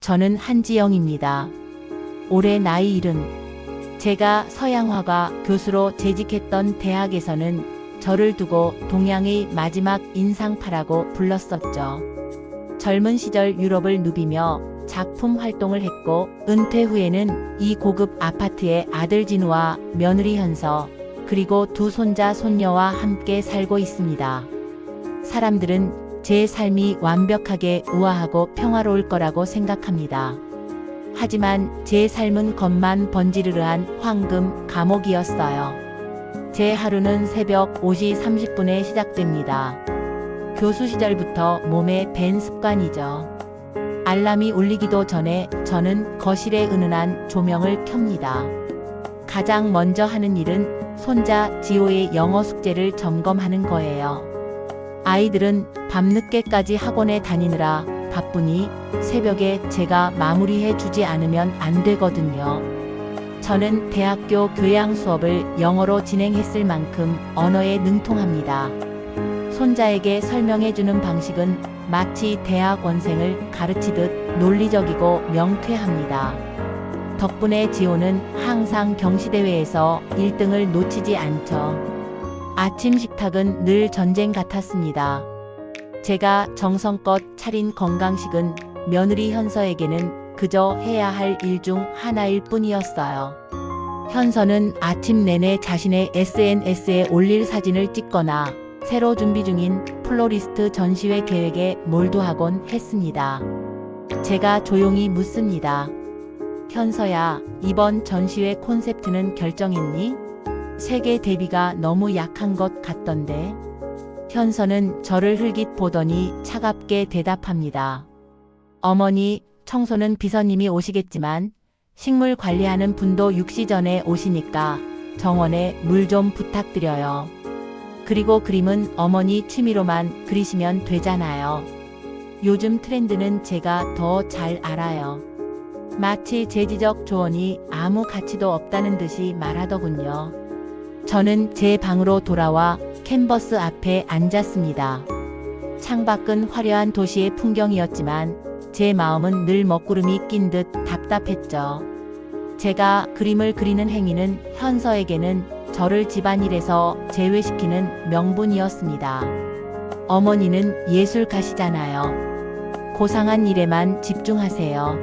저는 한지영입니다. 올해 나이 70. 제가 서양화가 교수로 재직했던 대학에서는 저를 두고 동양의 마지막 인상파라고 불렀었죠. 젊은 시절 유럽을 누비며 작품 활동을 했고 은퇴 후에는 이 고급 아파트에 아들 진우와 며느리 현서 그리고 두 손자 손녀와 함께 살고 있습니다. 사람들은 제 삶이 완벽하게 우아하고 평화로울 거라고 생각합니다. 하지만 제 삶은 겉만 번지르르한 황금 감옥이었어요. 제 하루는 새벽 5시 30분에 시작됩니다. 교수 시절부터 몸에 밴 습관이죠. 알람이 울리기도 전에 저는 거실에 은은한 조명을 켭니다. 가장 먼저 하는 일은 손자 지호의 영어 숙제를 점검하는 거예요. 아이들은 밤늦게까지 학원에 다니느라 바쁘니 새벽에 제가 마무리해 주지 않으면 안 되거든요. 저는 대학교 교양 수업을 영어로 진행했을 만큼 언어에 능통합니다. 손자에게 설명해 주는 방식은 마치 대학원생을 가르치듯 논리적이고 명쾌합니다. 덕분에 지호는 항상 경시대회에서 1등을 놓치지 않죠. 아침 식탁은 늘 전쟁 같았습니다. 제가 정성껏 차린 건강식은 며느리 현서에게는 그저 해야 할 일 중 하나일 뿐이었어요. 현서는 아침 내내 자신의 SNS에 올릴 사진을 찍거나 새로 준비 중인 플로리스트 전시회 계획에 몰두하곤 했습니다. 제가 조용히 묻습니다. 현서야, 이번 전시회 콘셉트는 결정했니? 세계 대비가 너무 약한 것 같던데. 현서는 저를 흘깃 보더니 차갑게 대답합니다. 어머니, 청소는 비서님이 오시겠지만 식물 관리하는 분도 6시 전에 오시니까 정원에 물 좀 부탁드려요. 그리고 그림은 어머니 취미로만 그리시면 되잖아요. 요즘 트렌드는 제가 더 잘 알아요. 마치 제 지적 조언이 아무 가치도 없다는 듯이 말하더군요. 저는 제 방으로 돌아와 캔버스 앞에 앉았습니다. 창밖은 화려한 도시의 풍경이었지만 제 마음은 늘 먹구름이 낀 듯 답답했죠. 제가 그림을 그리는 행위는 현서에게는 저를 집안일에서 제외시키는 명분이었습니다. 어머니는 예술가시잖아요. 고상한 일에만 집중하세요.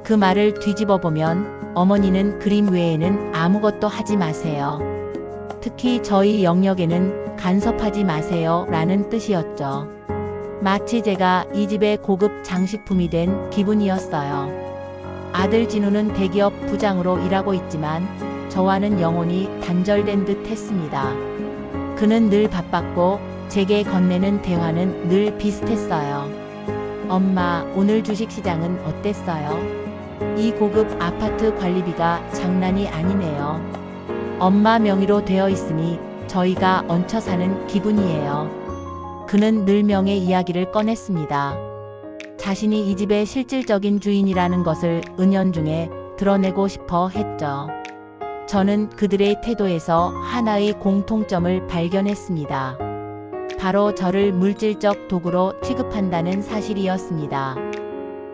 그 말을 뒤집어 보면 어머니는 그림 외에는 아무것도 하지 마세요. 특히 저희 영역에는 간섭하지 마세요 라는 뜻이었죠. 마치 제가 이 집의 고급 장식품이 된 기분이었어요. 아들 진우는 대기업 부장으로 일하고 있지만 저와는 영혼이 단절된 듯 했습니다. 그는 늘 바빴고 제게 건네는 대화는 늘 비슷했어요. 엄마, 오늘 주식시장은 어땠어요? 이 고급 아파트 관리비가 장난이 아니네요. 엄마 명의로 되어 있으니 저희가 얹혀 사는 기분이에요. 그는 늘 명의 이야기를 꺼냈습니다. 자신이 이 집의 실질적인 주인이라는 것을 은연중에 드러내고 싶어 했죠. 저는 그들의 태도에서 하나의 공통점을 발견했습니다. 바로 저를 물질적 도구로 취급한다는 사실이었습니다.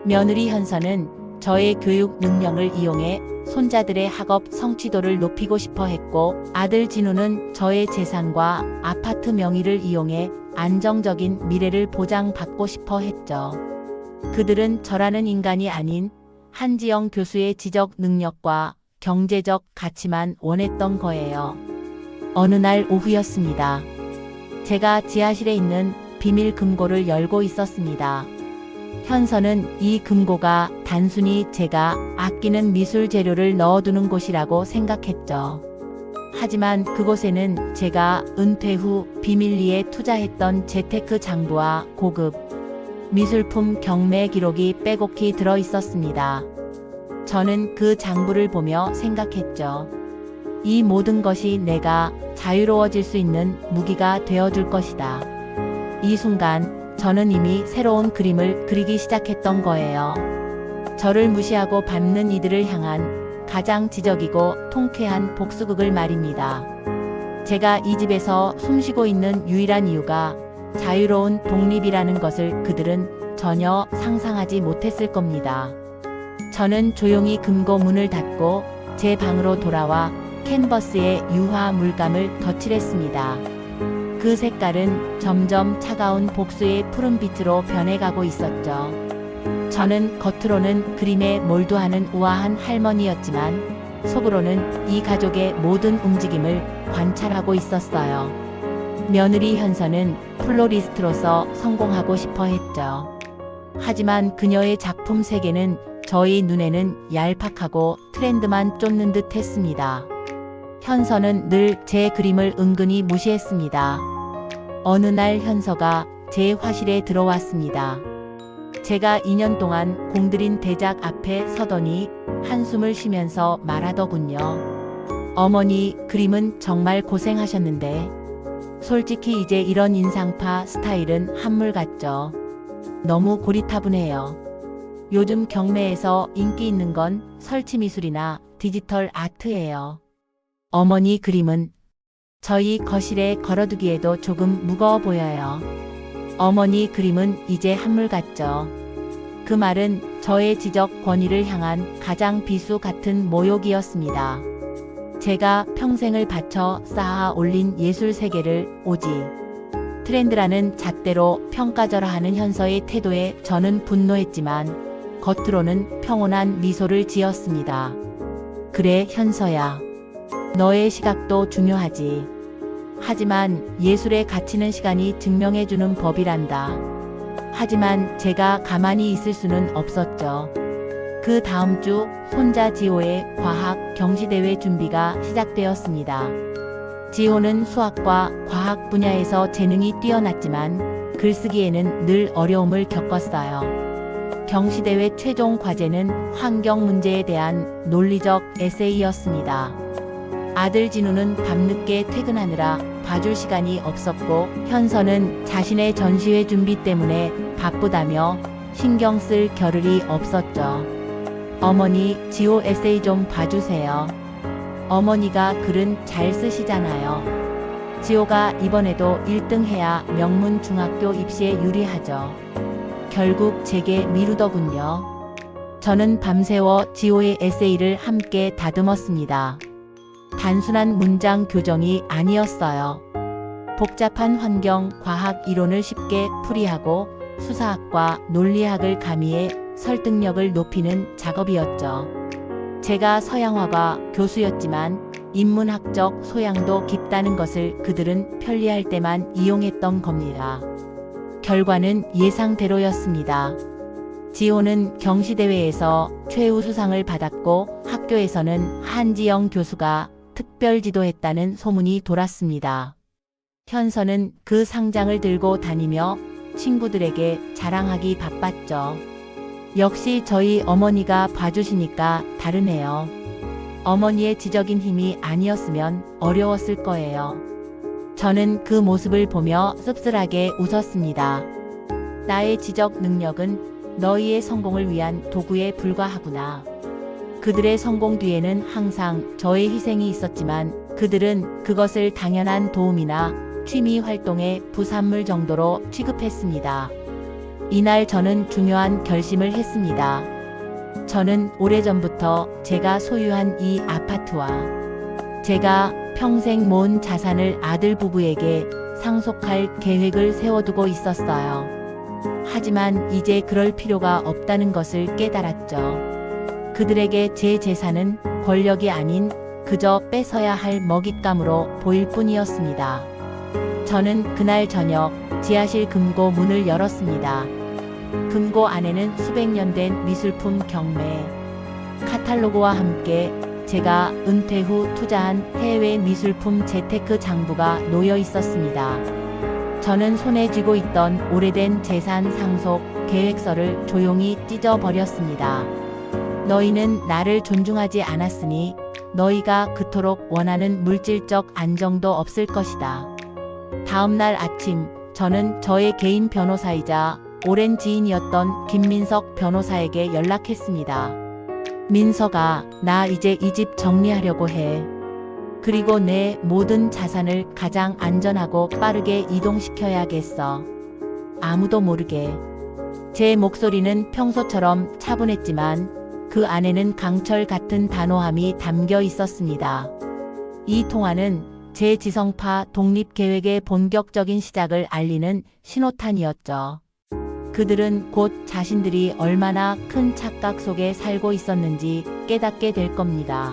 며느리 현서는 저의 교육 능력을 이용해 손자들의 학업 성취도를 높이고 싶어 했고 아들 진우는 저의 재산과 아파트 명의를 이용해 안정적인 미래를 보장받고 싶어 했죠. 그들은 저라는 인간이 아닌 한지영 교수의 지적 능력과 경제적 가치만 원했던 거예요. 어느 날 오후였습니다. 제가 지하실에 있는 비밀 금고를 열고 있었습니다. 현서는 이 금고가 단순히 제가 아끼는 미술 재료를 넣어두는 곳이라고 생각했죠. 하지만 그곳에는 제가 은퇴 후 비밀리에 투자했던 재테크 장부와 고급 미술품 경매 기록이 빼곡히 들어 있었습니다. 저는 그 장부를 보며 생각했죠. 이 모든 것이 내가 자유로워질 수 있는 무기가 되어줄 것이다. 이 순간 저는 이미 새로운 그림을 그리기 시작했던 거예요. 저를 무시하고 밟는 이들을 향한 가장 지적이고 통쾌한 복수극을 말입니다. 제가 이 집에서 숨쉬고 있는 유일한 이유가 자유로운 독립이라는 것을 그들은 전혀 상상하지 못했을 겁니다. 저는 조용히 금고 문을 닫고 제 방으로 돌아와 캔버스에 유화 물감을 덧칠했습니다. 그 색깔은 점점 차가운 복수의 푸른빛으로 변해가고 있었죠. 저는 겉으로는 그림에 몰두하는 우아한 할머니였지만 속으로는 이 가족의 모든 움직임을 관찰하고 있었어요. 며느리 현서는 플로리스트로서 성공하고 싶어 했죠. 하지만 그녀의 작품 세계는 저희 눈에는 얄팍하고 트렌드만 쫓는 듯 했습니다. 현서는 늘 제 그림을 은근히 무시했습니다. 어느 날 현서가 제 화실에 들어왔습니다. 제가 2년 동안 공들인 대작 앞에 서더니 한숨을 쉬면서 말하더군요. 어머니, 그림은 정말 고생하셨는데 솔직히 이제 이런 인상파 스타일은 한물 같죠. 너무 고리타분해요. 요즘 경매에서 인기 있는 건 설치미술이나 디지털 아트예요. 어머니 그림은 저희 거실에 걸어두기에도 조금 무거워 보여요. 어머니 그림은 이제 한물 같죠. 그 말은 저의 지적 권위를 향한 가장 비수 같은 모욕이었습니다. 제가 평생을 바쳐 쌓아 올린 예술 세계를 오직 트렌드라는 잣대로 평가절하하는 현서의 태도에 저는 분노했지만 겉으로는 평온한 미소를 지었습니다. 그래 현서야. 너의 시각도 중요하지. 하지만 예술의 가치는 시간이 증명해주는 법이란다. 하지만 제가 가만히 있을 수는 없었죠. 그 다음 주 손자 지호의 과학 경시대회 준비가 시작되었습니다. 지호는 수학과 과학 분야에서 재능이 뛰어났지만 글쓰기에는 늘 어려움을 겪었어요. 경시대회 최종 과제는 환경 문제에 대한 논리적 에세이였습니다. 아들 진우는 밤늦게 퇴근하느라 봐줄 시간이 없었고 현서는 자신의 전시회 준비 때문에 바쁘다며 신경 쓸 겨를이 없었죠. 어머니, 지호 에세이 좀 봐주세요. 어머니가 글은 잘 쓰시잖아요. 지호가 이번에도 1등 해야 명문 중학교 입시에 유리하죠. 결국 제게 미루더군요. 저는 밤새워 지호의 에세이를 함께 다듬었습니다. 단순한 문장 교정이 아니었어요. 복잡한 환경, 과학 이론을 쉽게 풀이하고 수사학과 논리학을 가미해 설득력을 높이는 작업이었죠. 제가 서양화가 교수였지만 인문학적 소양도 깊다는 것을 그들은 편리할 때만 이용했던 겁니다. 결과는 예상대로였습니다. 지호는 경시대회에서 최우수상을 받았고 학교에서는 한지영 교수가 특별 지도했다는 소문이 돌았습니다. 현서는 그 상장을 들고 다니며 친구들에게 자랑하기 바빴죠. 역시 저희 어머니가 봐주시니까 다르네요. 어머니의 지적인 힘이 아니었으면 어려웠을 거예요. 저는 그 모습을 보며 씁쓸하게 웃었습니다. 나의 지적 능력은 너희의 성공을 위한 도구에 불과하구나. 그들의 성공 뒤에는 항상 저의 희생이 있었지만 그들은 그것을 당연한 도움이나 취미 활동의 부산물 정도로 취급했습니다. 이날 저는 중요한 결심을 했습니다. 저는 오래전부터 제가 소유한 이 아파트와 제가 평생 모은 자산을 아들 부부에게 상속할 계획을 세워두고 있었어요. 하지만 이제 그럴 필요가 없다는 것을 깨달았죠. 그들에게 제 재산은 권력이 아닌 그저 뺏어야 할 먹잇감으로 보일 뿐이었습니다. 저는 그날 저녁 지하실 금고 문을 열었습니다. 금고 안에는 수백 년 된 미술품 경매, 카탈로그와 함께 제가 은퇴 후 투자한 해외 미술품 재테크 장부가 놓여 있었습니다. 저는 손에 쥐고 있던 오래된 재산 상속 계획서를 조용히 찢어버렸습니다. 너희는 나를 존중하지 않았으니 너희가 그토록 원하는 물질적 안정도 없을 것이다. 다음 날 아침 저는 저의 개인 변호사이자 오랜 지인이었던 김민석 변호사에게 연락했습니다. 민석아, 나 이제 이 집 정리하려고 해. 그리고 내 모든 자산을 가장 안전하고 빠르게 이동시켜야겠어. 아무도 모르게. 제 목소리는 평소처럼 차분했지만 그 안에는 강철 같은 단호함이 담겨 있었습니다. 이 통화는 제 지성파 독립계획의 본격적인 시작을 알리는 신호탄이었죠. 그들은 곧 자신들이 얼마나 큰 착각 속에 살고 있었는지 깨닫게 될 겁니다.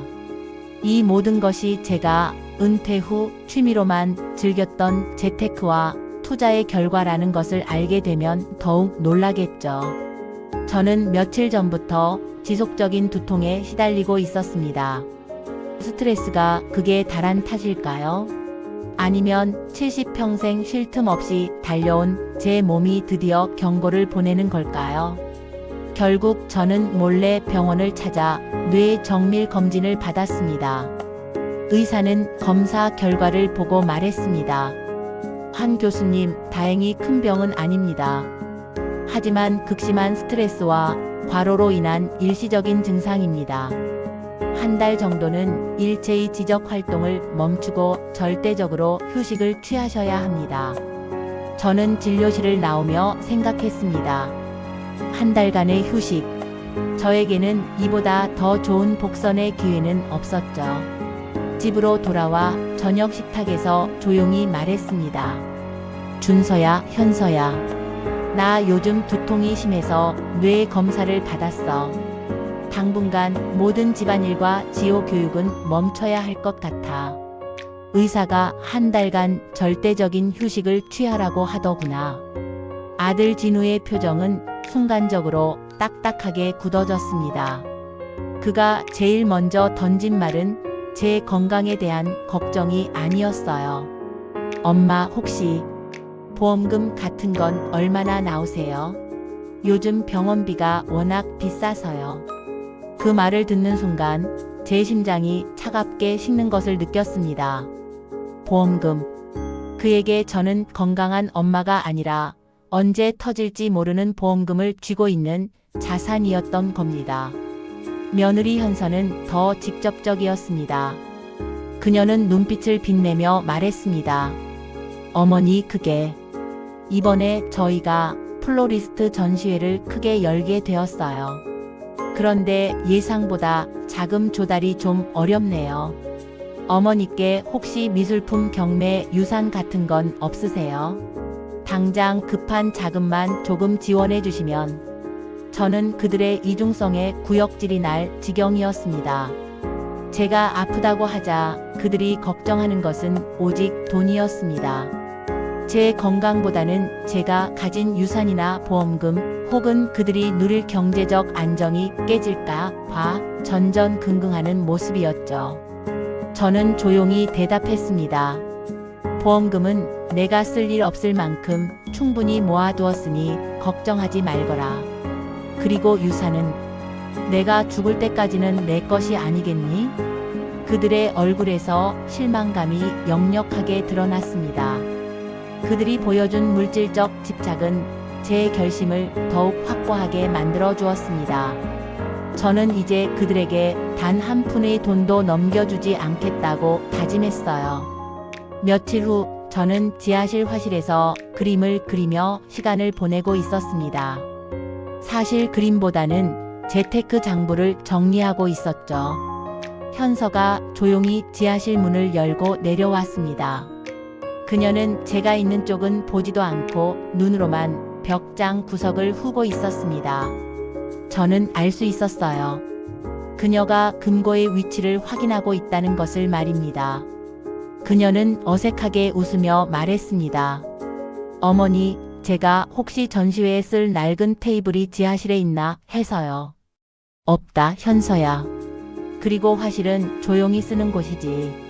이 모든 것이 제가 은퇴 후 취미로만 즐겼던 재테크와 투자의 결과라는 것을 알게 되면 더욱 놀라겠죠. 저는 며칠 전부터 지속적인 두통에 시달리고 있었습니다. 스트레스가 극에 달한 탓일까요? 아니면 70평생 쉴 틈 없이 달려온 제 몸이 드디어 경고를 보내는 걸까요? 결국 저는 몰래 병원을 찾아 뇌 정밀 검진을 받았습니다. 의사는 검사 결과를 보고 말했습니다. 한 교수님, 다행히 큰 병은 아닙니다. 하지만 극심한 스트레스와 과로로 인한 일시적인 증상입니다. 한 달 정도는 일체의 지적 활동을 멈추고 절대적으로 휴식을 취하셔야 합니다. 저는 진료실을 나오며 생각했습니다. 한 달간의 휴식. 저에게는 이보다 더 좋은 복선의 기회는 없었죠. 집으로 돌아와 저녁 식탁에서 조용히 말했습니다. 준서야, 현서야. 나 요즘 두통이 심해서 뇌 검사를 받았어. 당분간 모든 집안일과 지호 교육은 멈춰야 할 것 같아. 의사가 한 달간 절대적인 휴식을 취하라고 하더구나. 아들 진우의 표정은 순간적으로 딱딱하게 굳어졌습니다. 그가 제일 먼저 던진 말은 제 건강에 대한 걱정이 아니었어요. 엄마, 혹시 보험금 같은 건 얼마나 나오세요? 요즘 병원비가 워낙 비싸서요. 그 말을 듣는 순간 제 심장이 차갑게 식는 것을 느꼈습니다. 보험금. 그에게 저는 건강한 엄마가 아니라 언제 터질지 모르는 보험금을 쥐고 있는 자산이었던 겁니다. 며느리 현서는 더 직접적이었습니다. 그녀는 눈빛을 빛내며 말했습니다. 어머니, 그게 이번에 저희가 플로리스트 전시회를 크게 열게 되었어요. 그런데 예상보다 자금 조달이 좀 어렵네요. 어머니께 혹시 미술품 경매 유산 같은 건 없으세요? 당장 급한 자금만 조금 지원해 주시면. 저는 그들의 이중성에 구역질이 날 지경이었습니다. 제가 아프다고 하자 그들이 걱정하는 것은 오직 돈이었습니다. 제 건강보다는 제가 가진 유산이나 보험금 혹은 그들이 누릴 경제적 안정이 깨질까 봐 전전긍긍하는 모습이었죠. 저는 조용히 대답했습니다. 보험금은 내가 쓸 일 없을 만큼 충분히 모아두었으니 걱정하지 말거라. 그리고 유산은 내가 죽을 때까지는 내 것이 아니겠니? 그들의 얼굴에서 실망감이 역력하게 드러났습니다. 그들이 보여준 물질적 집착은 제 결심을 더욱 확고하게 만들어 주었습니다. 저는 이제 그들에게 단 한 푼의 돈도 넘겨주지 않겠다고 다짐했어요. 며칠 후 저는 지하실 화실에서 그림을 그리며 시간을 보내고 있었습니다. 사실 그림보다는 재테크 장부를 정리하고 있었죠. 현서가 조용히 지하실 문을 열고 내려왔습니다. 그녀는 제가 있는 쪽은 보지도 않고 눈으로만 벽장 구석을 후고 있었습니다. 저는 알 수 있었어요. 그녀가 금고의 위치를 확인하고 있다는 것을 말입니다. 그녀는 어색하게 웃으며 말했습니다. 어머니, 제가 혹시 전시회에 쓸 낡은 테이블이 지하실에 있나 해서요. 없다, 현서야. 그리고 화실은 조용히 쓰는 곳이지.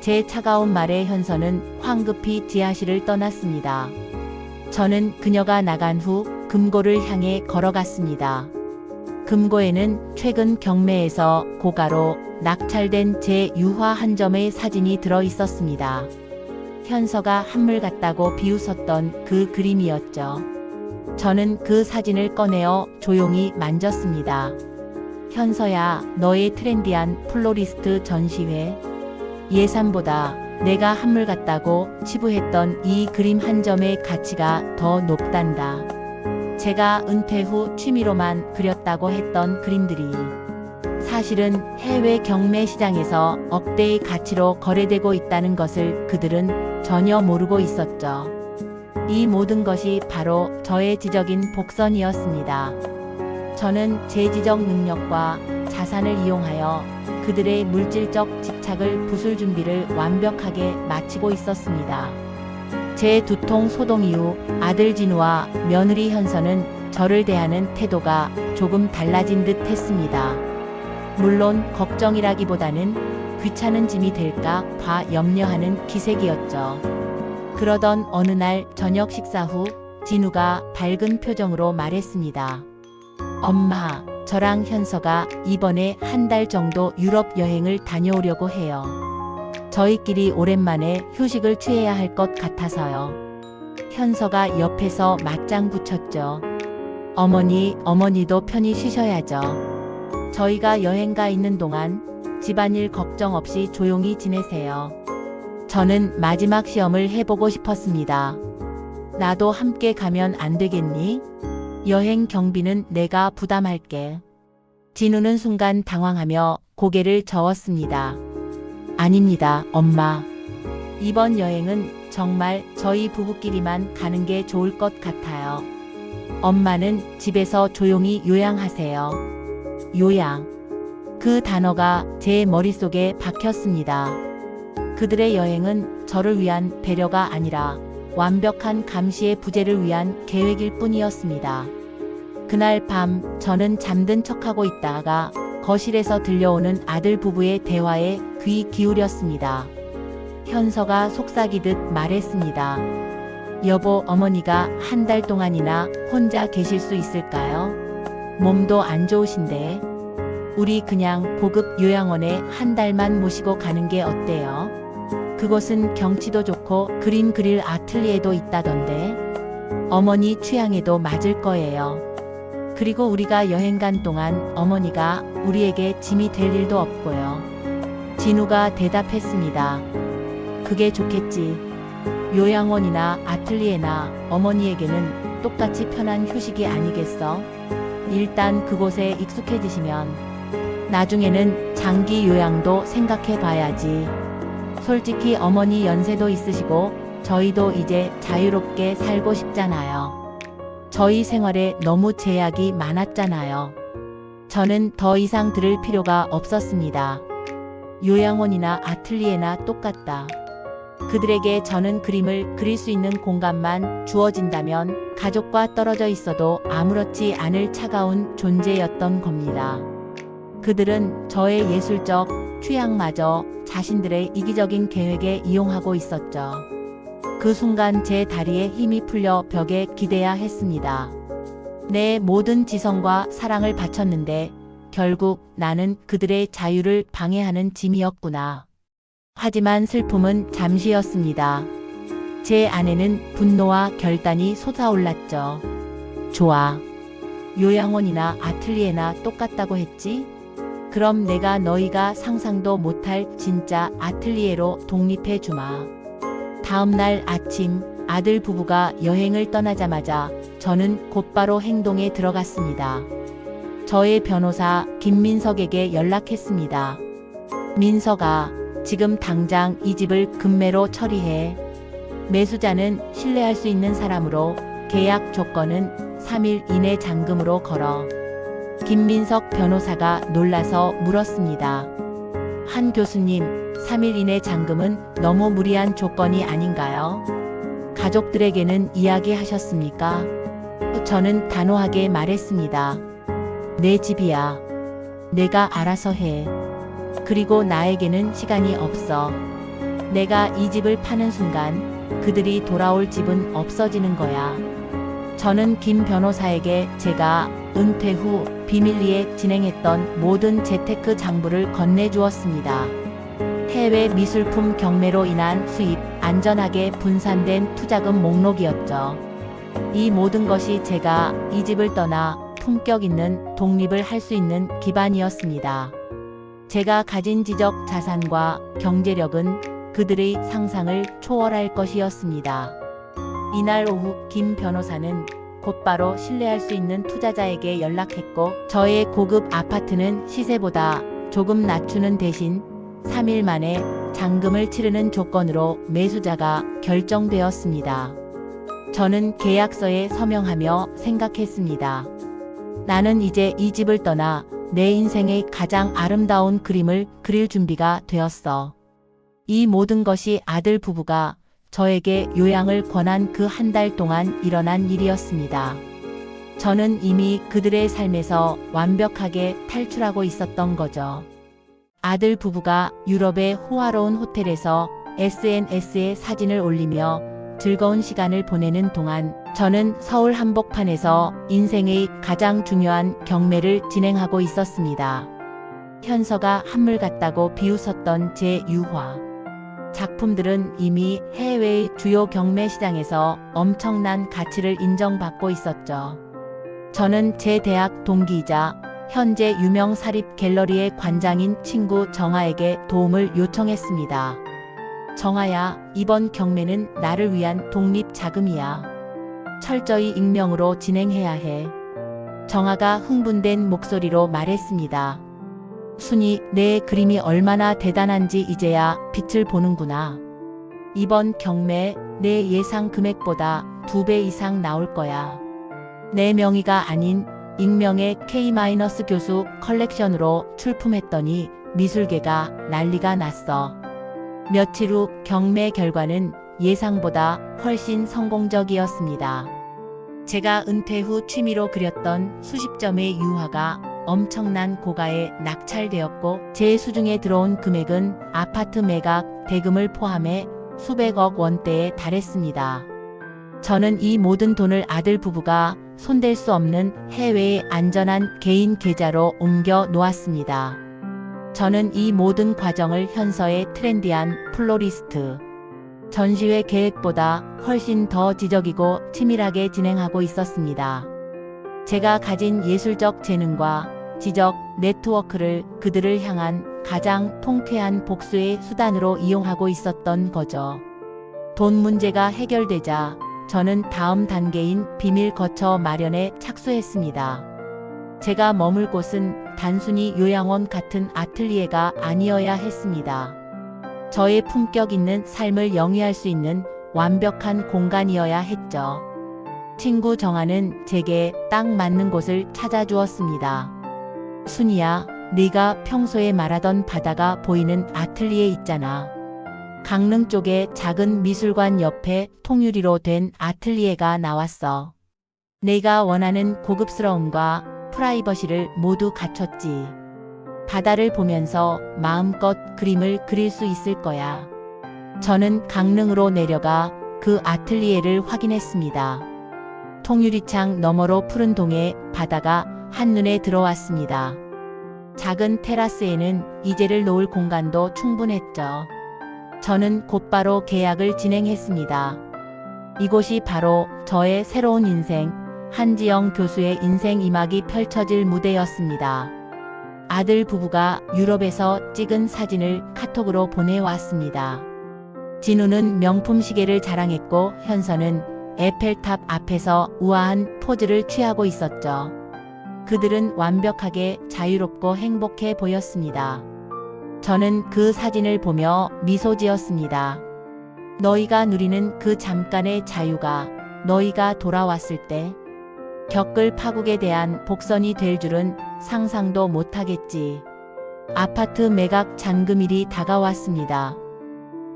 제 차가운 말에 현서는 황급히 지하실을 떠났습니다. 저는 그녀가 나간 후 금고를 향해 걸어갔습니다. 금고에는 최근 경매에서 고가로 낙찰된 제 유화 한 점의 사진이 들어 있었습니다. 현서가 한물 같다고 비웃었던 그 그림이었죠. 저는 그 사진을 꺼내어 조용히 만졌습니다. 현서야, 너의 트렌디한 플로리스트 전시회. 예산보다 내가 한물 같다고 치부했던 이 그림 한 점의 가치가 더 높단다. 제가 은퇴 후 취미로만 그렸다고 했던 그림들이 사실은 해외 경매 시장에서 억대의 가치로 거래되고 있다는 것을 그들은 전혀 모르고 있었죠. 이 모든 것이 바로 저의 지적인 복선이었습니다. 저는 제 지적 능력과 자산을 이용하여 그들의 물질적 집착을 부술 준비를 완벽하게 마치고 있었습니다. 제 두통 소동 이후 아들 진우와 며느리 현서는 저를 대하는 태도가 조금 달라진 듯 했습니다. 물론 걱정이라기보다는 귀찮은 짐이 될까 봐 염려하는 기색이었죠. 그러던 어느 날 저녁 식사 후 진우가 밝은 표정으로 말했습니다. 엄마, 저랑 현서가 이번에 한 달 정도 유럽 여행을 다녀오려고 해요. 저희끼리 오랜만에 휴식을 취해야 할 것 같아서요. 현서가 옆에서 맞장 붙였죠. 어머니도 편히 쉬셔야죠. 저희가 여행 가 있는 동안 집안일 걱정 없이 조용히 지내세요. 저는 마지막 시험을 해보고 싶었습니다. 나도 함께 가면 안 되겠니? 여행 경비는 내가 부담할게. 진우는 순간 당황하며 고개를 저었습니다. 아닙니다, 엄마. 이번 여행은 정말 저희 부부끼리만 가는 게 좋을 것 같아요. 엄마는 집에서 조용히 요양하세요. 요양. 그 단어가 제 머릿속에 박혔습니다. 그들의 여행은 저를 위한 배려가 아니라 완벽한 감시의 부재를 위한 계획일 뿐이었습니다. 그날 밤 저는 잠든 척하고 있다가 거실에서 들려오는 아들 부부의 대화에 귀 기울였습니다. 현서가 속삭이듯 말했습니다. 여보, 어머니가 한 달 동안이나 혼자 계실 수 있을까요? 몸도 안 좋으신데. 우리 그냥 고급 요양원에 한 달만 모시고 가는 게 어때요? 그곳은 경치도 좋고 그림 그릴 아틀리에도 있다던데. 어머니 취향에도 맞을 거예요. 그리고 우리가 여행 간 동안 어머니가 우리에게 짐이 될 일도 없고요. 진우가 대답했습니다. 그게 좋겠지. 요양원이나 아틀리에나 어머니에게는 똑같이 편한 휴식이 아니겠어? 일단 그곳에 익숙해지시면 나중에는 장기 요양도 생각해 봐야지. 솔직히 어머니 연세도 있으시고 저희도 이제 자유롭게 살고 싶잖아요. 저희 생활에 너무 제약이 많았잖아요. 저는 더 이상 들을 필요가 없었습니다. 요양원이나 아틀리에나 똑같다. 그들에게 저는 그림을 그릴 수 있는 공간만 주어진다면 가족과 떨어져 있어도 아무렇지 않을 차가운 존재였던 겁니다. 그들은 저의 예술적 취향마저 자신들의 이기적인 계획에 이용하고 있었죠. 그 순간 제 다리에 힘이 풀려 벽에 기대야 했습니다. 내 모든 지성과 사랑을 바쳤는데 결국 나는 그들의 자유를 방해하는 짐이었구나. 하지만 슬픔은 잠시였습니다. 제 안에는 분노와 결단이 솟아올랐죠. 좋아. 요양원이나 아틀리에나 똑같다고 했지? 그럼 내가 너희가 상상도 못할 진짜 아틀리에로 독립해 주마. 다음 날 아침 아들 부부가 여행을 떠나자마자 저는 곧바로 행동에 들어갔습니다. 저의 변호사 김민석에게 연락했습니다. 민석아, 지금 당장 이 집을 금매로 처리해. 매수자는 신뢰할 수 있는 사람으로 계약 조건은 3일 이내 잔금으로 걸어. 김민석 변호사가 놀라서 물었습니다. 한 교수님, 3일 이내 잔금은 너무 무리한 조건이 아닌가요? 가족들에게는 이야기하셨습니까? 저는 단호하게 말했습니다. 내 집이야. 내가 알아서 해. 그리고 나에게는 시간이 없어. 내가 이 집을 파는 순간 그들이 돌아올 집은 없어지는 거야. 저는 김 변호사에게 제가 은퇴 후 비밀리에 진행했던 모든 재테크 장부를 건네주었습니다. 해외 미술품 경매로 인한 수입, 안전하게 분산된 투자금 목록이었죠. 이 모든 것이 제가 이 집을 떠나 품격 있는 독립을 할 수 있는 기반이었습니다. 제가 가진 지적 자산과 경제력은 그들의 상상을 초월할 것이었습니다. 이날 오후 김 변호사는 곧바로 신뢰할 수 있는 투자자에게 연락했고 저의 고급 아파트는 시세보다 조금 낮추는 대신 3일 만에 잔금을 치르는 조건으로 매수자가 결정되었습니다. 저는 계약서에 서명하며 생각했습니다. 나는 이제 이 집을 떠나 내 인생의 가장 아름다운 그림을 그릴 준비가 되었어. 이 모든 것이 아들 부부가 저에게 요양을 권한 그 한 달 동안 일어난 일이었습니다. 저는 이미 그들의 삶에서 완벽하게 탈출하고 있었던 거죠. 아들 부부가 유럽의 호화로운 호텔에서 SNS에 사진을 올리며 즐거운 시간을 보내는 동안 저는 서울 한복판에서 인생의 가장 중요한 경매를 진행하고 있었습니다. 현서가 한물 같다고 비웃었던 제 유화. 작품들은 이미 해외의 주요 경매 시장에서 엄청난 가치를 인정받고 있었죠. 저는 제 대학 동기이자 현재 유명 사립 갤러리의 관장인 친구 정아에게 도움을 요청했습니다. 정아야, 이번 경매는 나를 위한 독립 자금이야. 철저히 익명으로 진행해야 해. 정아가 흥분된 목소리로 말했습니다. 순이, 내 그림이 얼마나 대단한지 이제야 빛을 보는구나. 이번 경매 내 예상 금액보다 2배 이상 나올 거야. 내 명의가 아닌 익명의 K-교수 컬렉션으로 출품했더니 미술계가 난리가 났어. 며칠 후 경매 결과는 예상보다 훨씬 성공적이었습니다. 제가 은퇴 후 취미로 그렸던 수십 점의 유화가 엄청난 고가에 낙찰되었고 제 수중에 들어온 금액은 아파트 매각 대금을 포함해 수백억 원대에 달했습니다. 저는 이 모든 돈을 아들 부부가 손댈 수 없는 해외의 안전한 개인 계좌로 옮겨 놓았습니다. 저는 이 모든 과정을 현서의 트렌디한 플로리스트 전시회 계획보다 훨씬 더 지적이고 치밀하게 진행하고 있었습니다. 제가 가진 예술적 재능과 지적 네트워크를 그들을 향한 가장 통쾌한 복수의 수단으로 이용하고 있었던 거죠. 돈 문제가 해결되자 저는 다음 단계인 비밀 거처 마련에 착수했습니다. 제가 머물 곳은 단순히 요양원 같은 아틀리에가 아니어야 했습니다. 저의 품격 있는 삶을 영위할 수 있는 완벽한 공간이어야 했죠. 친구 정아는 제게 딱 맞는 곳을 찾아주었습니다. 순이야, 네가 평소에 말하던 바다가 보이는 아틀리에 있잖아. 강릉 쪽에 작은 미술관 옆에 통유리로 된 아틀리에가 나왔어. 내가 원하는 고급스러움과 프라이버시를 모두 갖췄지. 바다를 보면서 마음껏 그림을 그릴 수 있을 거야. 저는 강릉으로 내려가 그 아틀리에를 확인했습니다. 통유리창 너머로 푸른 동해 바다가 한눈에 들어왔습니다. 작은 테라스에는 이젤을 놓을 공간도 충분했죠. 저는 곧바로 계약을 진행했습니다. 이곳이 바로 저의 새로운 인생, 한지영 교수의 인생 이막이 펼쳐질 무대였습니다. 아들 부부가 유럽에서 찍은 사진을 카톡으로 보내왔습니다. 진우는 명품 시계를 자랑했고 현서는 에펠탑 앞에서 우아한 포즈를 취하고 있었죠. 그들은 완벽하게 자유롭고 행복해 보였습니다. 저는 그 사진을 보며 미소 지었습니다. 너희가 누리는 그 잠깐의 자유가 너희가 돌아왔을 때 겪을 파국에 대한 복선이 될 줄은 상상도 못하겠지. 아파트 매각 잔금일이 다가왔습니다.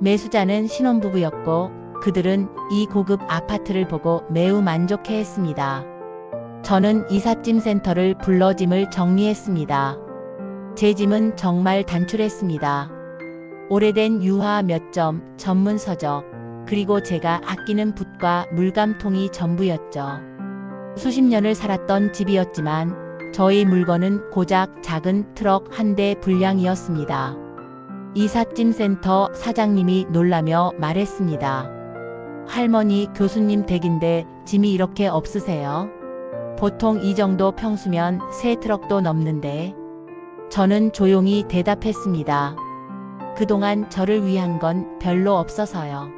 매수자는 신혼부부였고 그들은 이 고급 아파트를 보고 매우 만족해했습니다. 저는 이삿짐 센터를 불러 짐을 정리했습니다. 제 짐은 정말 단출했습니다. 오래된 유화 몇 점, 전문 서적, 그리고 제가 아끼는 붓과 물감통이 전부였죠. 수십 년을 살았던 집이었지만 저희 물건은 고작 작은 트럭 한 대 분량이었습니다. 이삿짐 센터 사장님이 놀라며 말했습니다. 할머니 교수님 댁인데 짐이 이렇게 없으세요? 보통 이 정도 평수면 3트럭도 넘는데. 저는 조용히 대답했습니다. 그동안 저를 위한 건 별로 없어서요.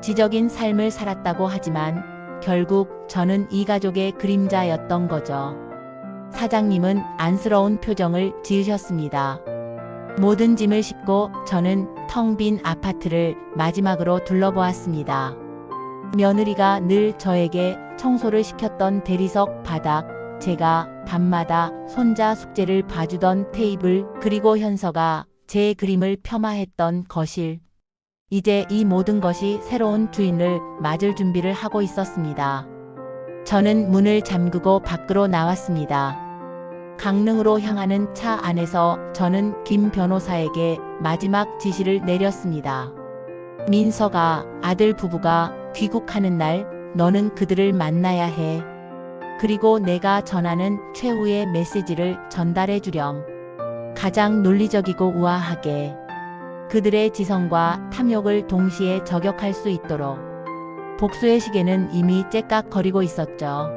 지적인 삶을 살았다고 하지만 결국 저는 이 가족의 그림자였던 거죠. 사장님은 안쓰러운 표정을 지으셨습니다. 모든 짐을 싣고 저는 텅 빈 아파트를 마지막으로 둘러보았습니다. 며느리가 늘 저에게 청소를 시켰던 대리석 바닥, 제가 밤마다 손자 숙제를 봐주던 테이블, 그리고 현서가 제 그림을 폄하했던 거실. 이제 이 모든 것이 새로운 주인을 맞을 준비를 하고 있었습니다. 저는 문을 잠그고 밖으로 나왔습니다. 강릉으로 향하는 차 안에서 저는 김 변호사에게 마지막 지시를 내렸습니다. 민서가, 아들 부부가 귀국하는 날 너는 그들을 만나야 해. 그리고 내가 전하는 최후의 메시지를 전달해 주렴. 가장 논리적이고 우아하게. 그들의 지성과 탐욕을 동시에 저격할 수 있도록. 복수의 시계는 이미 째깍거리고 있었죠.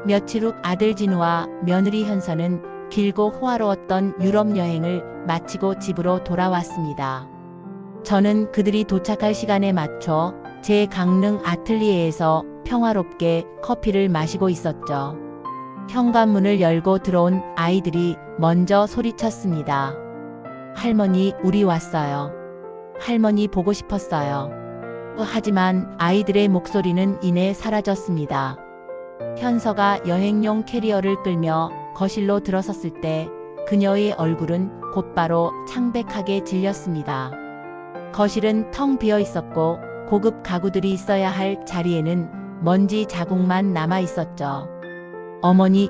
며칠 후 아들 진우와 며느리 현서는 길고 호화로웠던 유럽 여행을 마치고 집으로 돌아왔습니다. 저는 그들이 도착할 시간에 맞춰 제 강릉 아틀리에에서 평화롭게 커피를 마시고 있었죠. 현관문을 열고 들어온 아이들이 먼저 소리쳤습니다. 할머니, 우리 왔어요. 할머니 보고 싶었어요. 하지만 아이들의 목소리는 이내 사라졌습니다. 현서가 여행용 캐리어를 끌며 거실로 들어섰을 때 그녀의 얼굴은 곧바로 창백하게 질렸습니다. 거실은 텅 비어 있었고 고급 가구들이 있어야 할 자리에는 먼지 자국만 남아 있었죠. 어머니,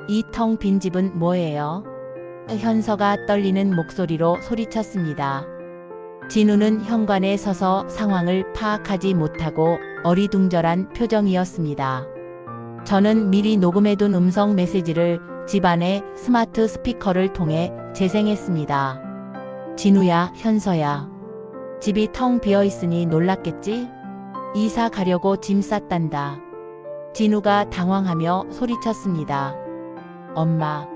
이 텅 빈 집은 뭐예요? 현서가 떨리는 목소리로 소리쳤습니다. 진우는 현관에 서서 상황을 파악하지 못하고 어리둥절한 표정이었습니다. 저는 미리 녹음해둔 음성 메시지를 집안의 스마트 스피커를 통해 재생했습니다. 진우야, 현서야. 집이 텅 비어 있으니 놀랐겠지? 이사 가려고 짐 쌌단다. 진우가 당황하며 소리쳤습니다. 엄마,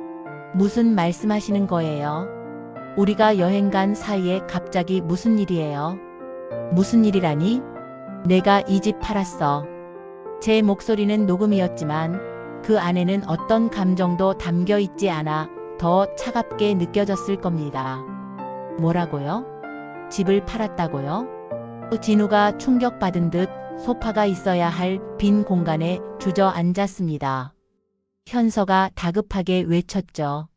무슨 말씀하시는 거예요? 우리가 여행 간 사이에 갑자기 무슨 일이에요? 무슨 일이라니? 내가 이 집 팔았어. 제 목소리는 녹음이었지만 그 안에는 어떤 감정도 담겨 있지 않아 더 차갑게 느껴졌을 겁니다. 뭐라고요? 집을 팔았다고요? 진우가 충격받은 듯 소파가 있어야 할 빈 공간에 주저앉았습니다. 현서가 다급하게 외쳤죠.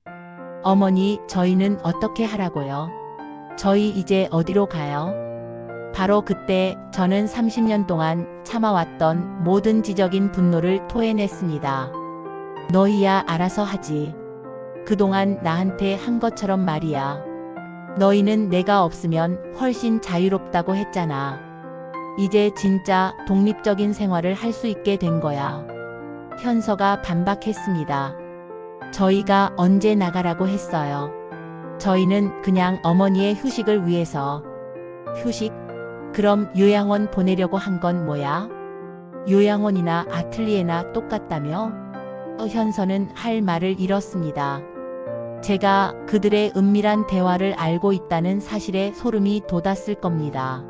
어머니, 저희는 어떻게 하라고요? 저희 이제 어디로 가요? 바로 그때 저는 30년 동안 참아왔던 모든 지적인 분노를 토해냈습니다. 너희야 알아서 하지. 그동안 나한테 한 것처럼 말이야. 너희는 내가 없으면 훨씬 자유롭다고 했잖아. 이제 진짜 독립적인 생활을 할 수 있게 된 거야. 현서가 반박했습니다. 저희가 언제 나가라고 했어요. 저희는 그냥 어머니의 휴식을 위해서. 휴식? 그럼 요양원 보내려고 한 건 뭐야? 요양원이나 아틀리에나 똑같다며? 현서는 할 말을 잃었습니다. 제가 그들의 은밀한 대화를 알고 있다는 사실에 소름이 돋았을 겁니다.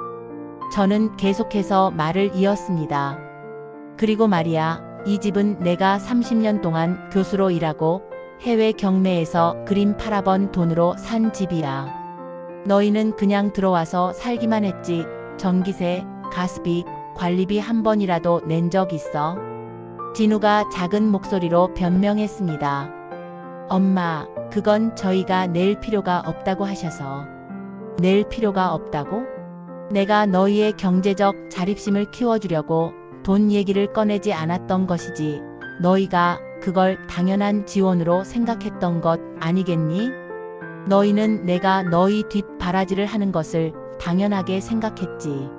저는 계속해서 말을 이었습니다. 그리고 말이야, 이 집은 내가 30년 동안 교수로 일하고 해외 경매에서 그림 팔아번 돈으로 산 집이야. 너희는 그냥 들어와서 살기만 했지. 전기세, 가스비, 관리비 한 번이라도 낸 적 있어? 진우가 작은 목소리로 변명했습니다. 엄마, 그건 저희가 낼 필요가 없다고 하셔서. 낼 필요가 없다고? 내가 너희의 경제적 자립심을 키워주려고 돈 얘기를 꺼내지 않았던 것이지. 너희가 그걸 당연한 지원으로 생각했던 것 아니겠니? 너희는 내가 너희 뒷바라지를 하는 것을 당연하게 생각했지.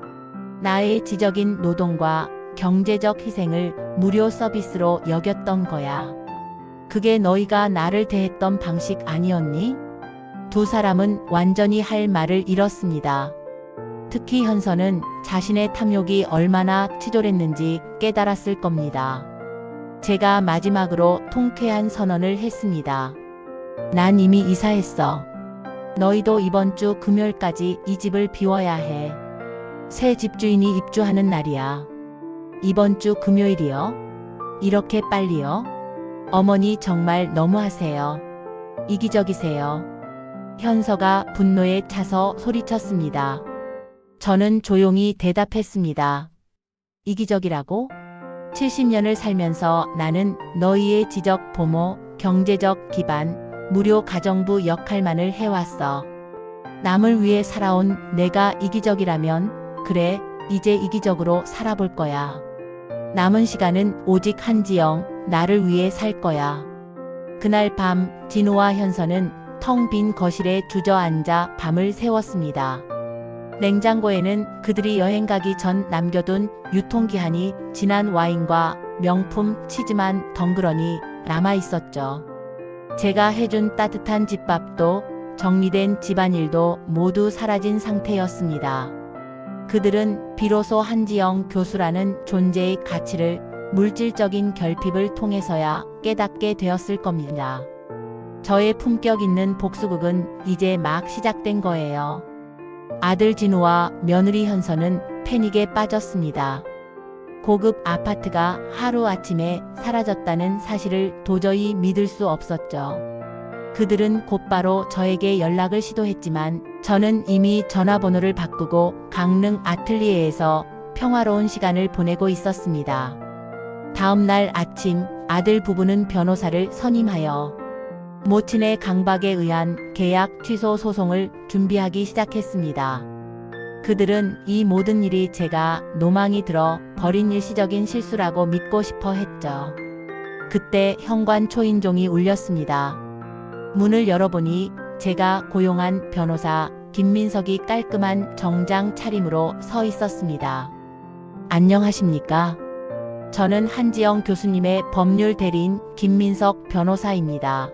나의 지적인 노동과 경제적 희생을 무료 서비스로 여겼던 거야. 그게 너희가 나를 대했던 방식 아니었니? 두 사람은 완전히 할 말을 잃었습니다. 특히 현서는 자신의 탐욕이 얼마나 치졸했는지 깨달았을 겁니다. 제가 마지막으로 통쾌한 선언을 했습니다. 난 이미 이사했어. 너희도 이번 주 금요일까지 이 집을 비워야 해. 새 집주인이 입주하는 날이야. 이번 주 금요일이요? 이렇게 빨리요? 어머니 정말 너무하세요. 이기적이세요. 현서가 분노에 차서 소리쳤습니다. 저는 조용히 대답했습니다. 이기적이라고? 70년을 살면서 나는 너희의 지적 보모, 경제적 기반, 무료 가정부 역할만을 해왔어. 남을 위해 살아온 내가 이기적이라면 그래, 이제 이기적으로 살아볼 거야. 남은 시간은 오직 한지영, 나를 위해 살 거야. 그날 밤 진우와 현서는 텅 빈 거실에 주저앉아 밤을 새웠습니다. 냉장고에는 그들이 여행 가기 전 남겨둔 유통기한이 지난 와인과 명품 치즈만 덩그러니 남아 있었죠. 제가 해준 따뜻한 집밥도 정리된 집안일도 모두 사라진 상태였습니다. 그들은 비로소 한지영 교수라는 존재의 가치를 물질적인 결핍을 통해서야 깨닫게 되었을 겁니다. 저의 품격 있는 복수극은 이제 막 시작된 거예요. 아들 진우와 며느리 현서는 패닉에 빠졌습니다. 고급 아파트가 하루아침에 사라졌다는 사실을 도저히 믿을 수 없었죠. 그들은 곧바로 저에게 연락을 시도했지만 저는 이미 전화번호를 바꾸고 강릉 아틀리에에서 평화로운 시간을 보내고 있었습니다. 다음 날 아침 아들 부부는 변호사를 선임하여 모친의 강박에 의한 계약 취소 소송을 준비하기 시작했습니다. 그들은 이 모든 일이 제가 노망이 들어 벌인 일시적인 실수라고 믿고 싶어 했죠. 그때 현관 초인종이 울렸습니다. 문을 열어보니 제가 고용한 변호사 김민석이 깔끔한 정장 차림으로 서 있었습니다. 안녕하십니까? 저는 한지영 교수님의 법률 대리인 김민석 변호사입니다.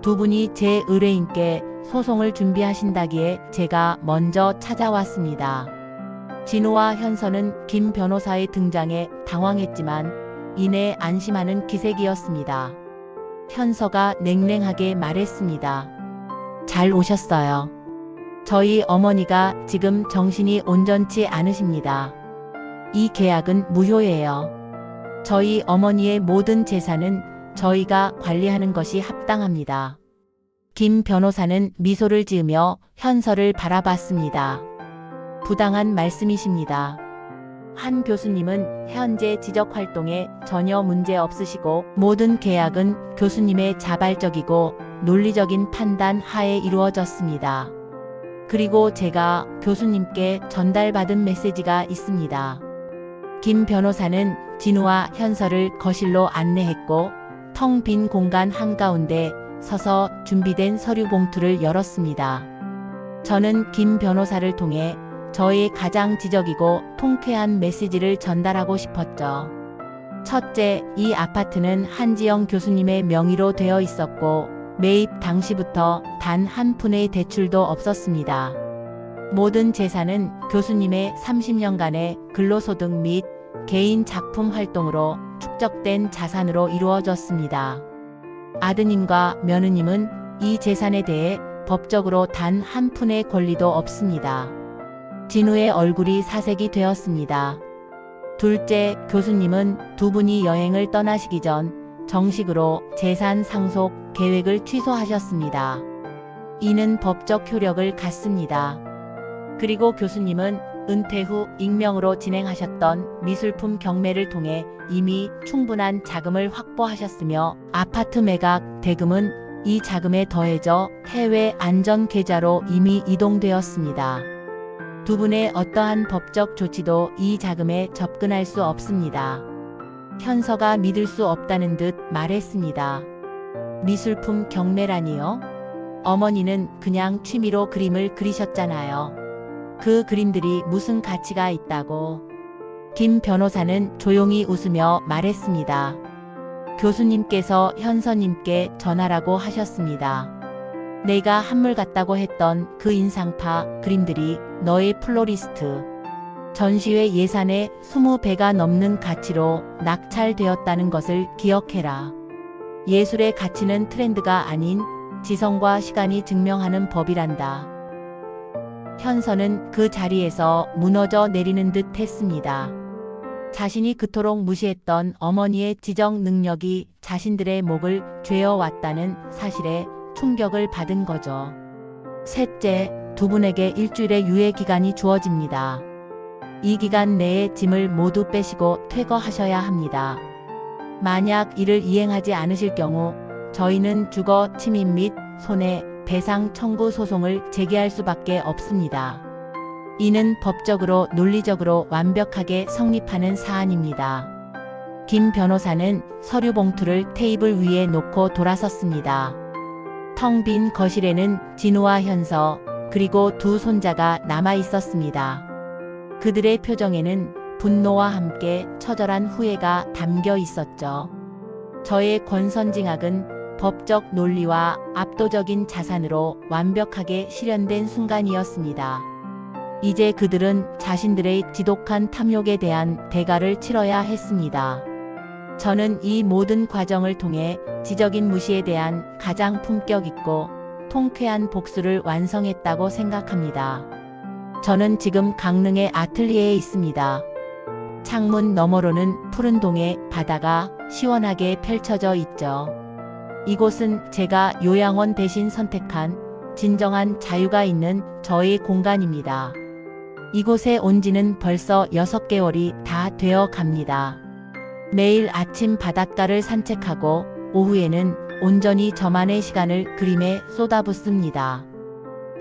두 분이 제 의뢰인께 소송을 준비하신다기에 제가 먼저 찾아왔습니다. 진우와 현서는 김 변호사의 등장에 당황했지만 이내 안심하는 기색이었습니다. 현서가 냉랭하게 말했습니다. 잘 오셨어요. 저희 어머니가 지금 정신이 온전치 않으십니다. 이 계약은 무효예요. 저희 어머니의 모든 재산은 저희가 관리하는 것이 합당합니다. 김 변호사는 미소를 지으며 현서를 바라봤습니다. 부당한 말씀이십니다. 한 교수님은 현재 지적 활동에 전혀 문제 없으시고 모든 계약은 교수님의 자발적이고 논리적인 판단 하에 이루어졌습니다. 그리고 제가 교수님께 전달받은 메시지가 있습니다. 김 변호사는 진우와 현서를 거실로 안내했고 텅 빈 공간 한가운데 서서 준비된 서류 봉투를 열었습니다. 저는 김 변호사를 통해 저의 가장 지적이고 통쾌한 메시지를 전달하고 싶었죠. 첫째, 이 아파트는 한지영 교수님의 명의로 되어 있었고 매입 당시부터 단 한 푼의 대출도 없었습니다. 모든 재산은 교수님의 30년간의 근로소득 및 개인 작품 활동으로 축적된 자산으로 이루어졌습니다. 아드님과 며느님은 이 재산에 대해 법적으로 단 한 푼의 권리도 없습니다. 진우의 얼굴이 사색이 되었습니다. 둘째, 교수님은 두 분이 여행을 떠나시기 전 정식으로 재산 상속 계획을 취소하셨습니다. 이는 법적 효력을 갖습니다. 그리고 교수님은 은퇴 후 익명으로 진행하셨던 미술품 경매를 통해 이미 충분한 자금을 확보하셨으며 아파트 매각 대금은 이 자금에 더해져 해외 안전 계좌로 이미 이동되었습니다. 두 분의 어떠한 법적 조치도 이 자금에 접근할 수 없습니다. 현서가 믿을 수 없다는 듯 말했습니다. 미술품 경매라니요? 어머니는 그냥 취미로 그림을 그리셨잖아요. 그 그림들이 무슨 가치가 있다고. 김 변호사는 조용히 웃으며 말했습니다. 교수님께서 현서님께 전하라고 하셨습니다. 내가 한물 같다고 했던 그 인상파 그림들이 너의 플로리스트 전시회 예산의 20배가 넘는 가치로 낙찰되었다는 것을 기억해라. 예술의 가치는 트렌드가 아닌 지성과 시간이 증명하는 법이란다. 현서는 그 자리에서 무너져 내리는 듯 했습니다. 자신이 그토록 무시했던 어머니의 지적 능력이 자신들의 목을 죄어왔다는 사실에 충격을 받은 거죠. 셋째, 두 분에게 일주일의 유예 기간이 주어집니다. 이 기간 내에 짐을 모두 빼시고 퇴거하셔야 합니다. 만약 이를 이행하지 않으실 경우 저희는 주거 침입 및 손해배상 청구 소송을 제기할 수밖에 없습니다. 이는 법적으로 논리적으로 완벽하게 성립하는 사안입니다. 김 변호사는 서류 봉투를 테이블 위에 놓고 돌아섰습니다. 텅 빈 거실에는 진우와 현서 그리고 두 손자가 남아 있었습니다. 그들의 표정에는 분노와 함께 처절한 후회가 담겨 있었죠. 저의 권선징악은 법적 논리와 압도적인 자산으로 완벽하게 실현된 순간이었습니다. 이제 그들은 자신들의 지독한 탐욕에 대한 대가를 치러야 했습니다. 저는 이 모든 과정을 통해 지적인 무시에 대한 가장 품격 있고 통쾌한 복수를 완성했다고 생각합니다. 저는 지금 강릉의 아틀리에에 있습니다. 창문 너머로는 푸른 동해 바다가 시원하게 펼쳐져 있죠. 이곳은 제가 요양원 대신 선택한 진정한 자유가 있는 저의 공간입니다. 이곳에 온 지는 벌써 6개월이 다 되어 갑니다. 매일 아침 바닷가를 산책하고 오후에는 온전히 저만의 시간을 그림에 쏟아붓습니다.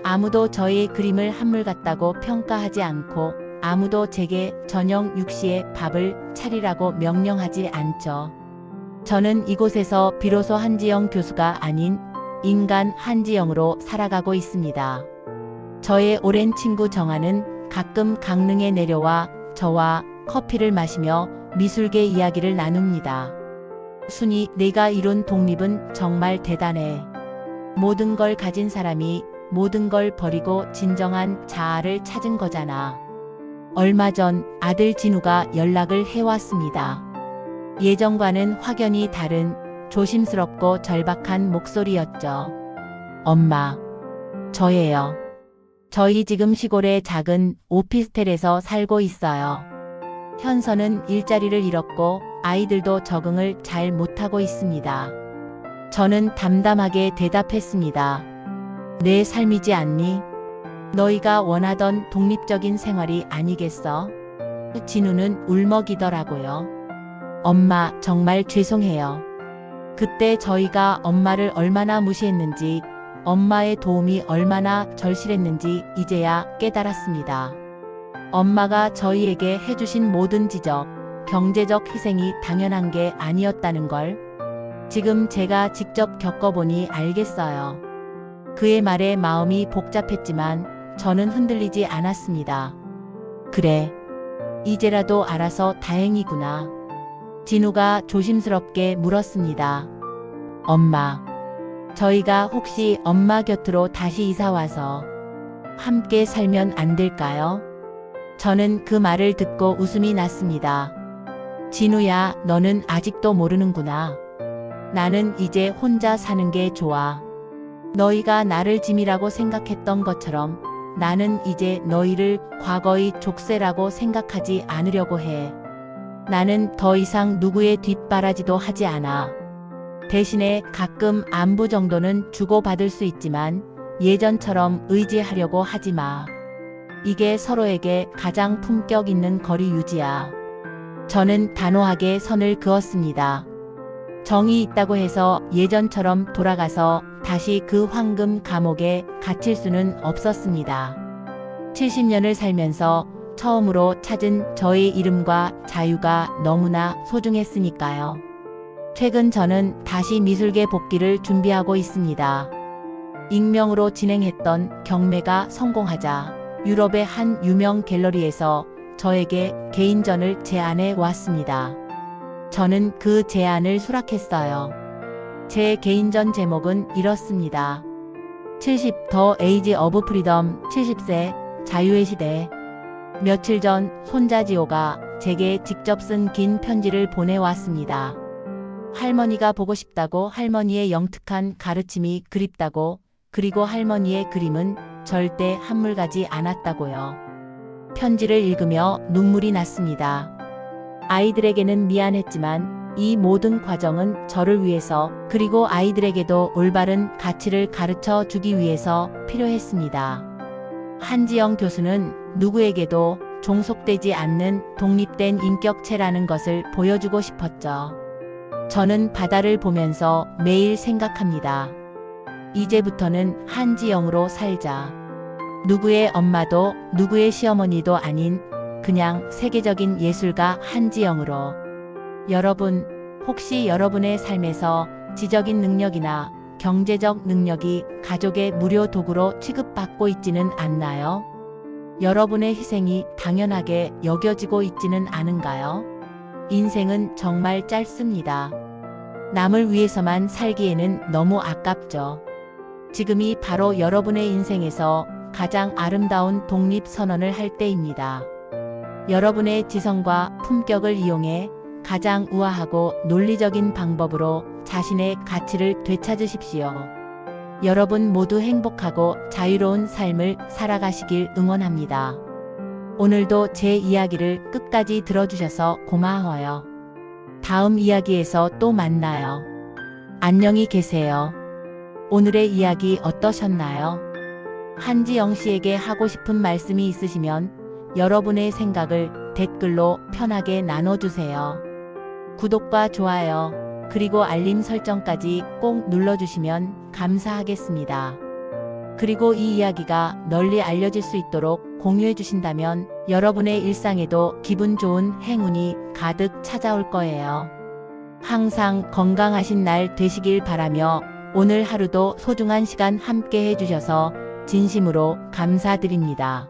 아무도 저의 그림을 한물 같다고 평가하지 않고 아무도 제게 저녁 6시에 밥을 차리라고 명령하지 않죠. 저는 이곳에서 비로소 한지영 교수가 아닌 인간 한지영으로 살아가고 있습니다. 저의 오랜 친구 정아는 가끔 강릉에 내려와 저와 커피를 마시며 미술계 이야기를 나눕니다. 순이 내가 이룬 독립은 정말 대단해. 모든 걸 가진 사람이 모든 걸 버리고 진정한 자아를 찾은 거잖아. 얼마 전 아들 진우가 연락을 해왔습니다. 예전과는 확연히 다른 조심스럽고 절박한 목소리였죠. 엄마, 저예요. 저희 지금 시골의 작은 오피스텔에서 살고 있어요. 현서는 일자리를 잃었고 아이들도 적응을 잘 못하고 있습니다. 저는 담담하게 대답했습니다. 내 삶이지 않니? 너희가 원하던 독립적인 생활이 아니겠어? 진우는 울먹이더라고요. 엄마, 정말 죄송해요. 그때 저희가 엄마를 얼마나 무시했는지, 엄마의 도움이 얼마나 절실했는지 이제야 깨달았습니다. 엄마가 저희에게 해주신 모든 지적, 경제적 희생이 당연한 게 아니었다는 걸 지금 제가 직접 겪어보니 알겠어요. 그의 말에 마음이 복잡했지만 저는 흔들리지 않았습니다. 그래, 이제라도 알아서 다행이구나. 진우가 조심스럽게 물었습니다. 엄마, 저희가 혹시 엄마 곁으로 다시 이사와서 함께 살면 안 될까요? 저는 그 말을 듣고 웃음이 났습니다. 진우야, 너는 아직도 모르는구나. 나는 이제 혼자 사는 게 좋아. 너희가 나를 짐이라고 생각했던 것처럼 나는 이제 너희를 과거의 족쇄라고 생각하지 않으려고 해. 나는 더 이상 누구의 뒷바라지도 하지 않아. 대신에 가끔 안부 정도는 주고받을 수 있지만 예전처럼 의지하려고 하지 마. 이게 서로에게 가장 품격 있는 거리 유지야. 저는 단호하게 선을 그었습니다. 정이 있다고 해서 예전처럼 돌아가서 다시 그 황금 감옥에 갇힐 수는 없었습니다. 70년을 살면서 처음으로 찾은 저의 이름과 자유가 너무나 소중했으니까요. 최근 저는 다시 미술계 복귀를 준비하고 있습니다. 익명으로 진행했던 경매가 성공하자 유럽의 한 유명 갤러리에서 저에게 개인전을 제안해 왔습니다. 저는 그 제안을 수락했어요. 제 개인전 제목은 이렇습니다. 70 The Age of Freedom, 70세 자유의 시대. 며칠 전 손자 지호가 제게 직접 쓴 긴 편지를 보내왔습니다. 할머니가 보고 싶다고, 할머니의 영특한 가르침이 그립다고, 그리고 할머니의 그림은 절대 한물 가지 않았다고요. 편지를 읽으며 눈물이 났습니다. 아이들에게는 미안했지만 이 모든 과정은 저를 위해서 그리고 아이들에게도 올바른 가치를 가르쳐 주기 위해서 필요했습니다. 한지영 교수는 누구에게도 종속되지 않는 독립된 인격체라는 것을 보여주고 싶었죠. 저는 바다를 보면서 매일 생각합니다. 이제부터는 한지영으로 살자. 누구의 엄마도 누구의 시어머니도 아닌 그냥 세계적인 예술가 한지영으로. 여러분, 혹시 여러분의 삶에서 지적인 능력이나 경제적 능력이 가족의 무료 도구로 취급받고 있지는 않나요? 여러분의 희생이 당연하게 여겨지고 있지는 않은가요? 인생은 정말 짧습니다. 남을 위해서만 살기에는 너무 아깝죠. 지금이 바로 여러분의 인생에서 가장 아름다운 독립 선언을 할 때입니다. 여러분의 지성과 품격을 이용해 가장 우아하고 논리적인 방법으로 자신의 가치를 되찾으십시오. 여러분 모두 행복하고 자유로운 삶을 살아가시길 응원합니다. 오늘도 제 이야기를 끝까지 들어주셔서 고마워요. 다음 이야기에서 또 만나요. 안녕히 계세요. 오늘의 이야기 어떠셨나요? 한지영 씨에게 하고 싶은 말씀이 있으시면 여러분의 생각을 댓글로 편하게 나눠주세요. 구독과 좋아요, 그리고 알림 설정까지 꼭 눌러주시면 감사하겠습니다. 그리고 이 이야기가 널리 알려질 수 있도록 공유해 주신다면 여러분의 일상에도 기분 좋은 행운이 가득 찾아올 거예요. 항상 건강하신 날 되시길 바라며 오늘 하루도 소중한 시간 함께 해주셔서 진심으로 감사드립니다.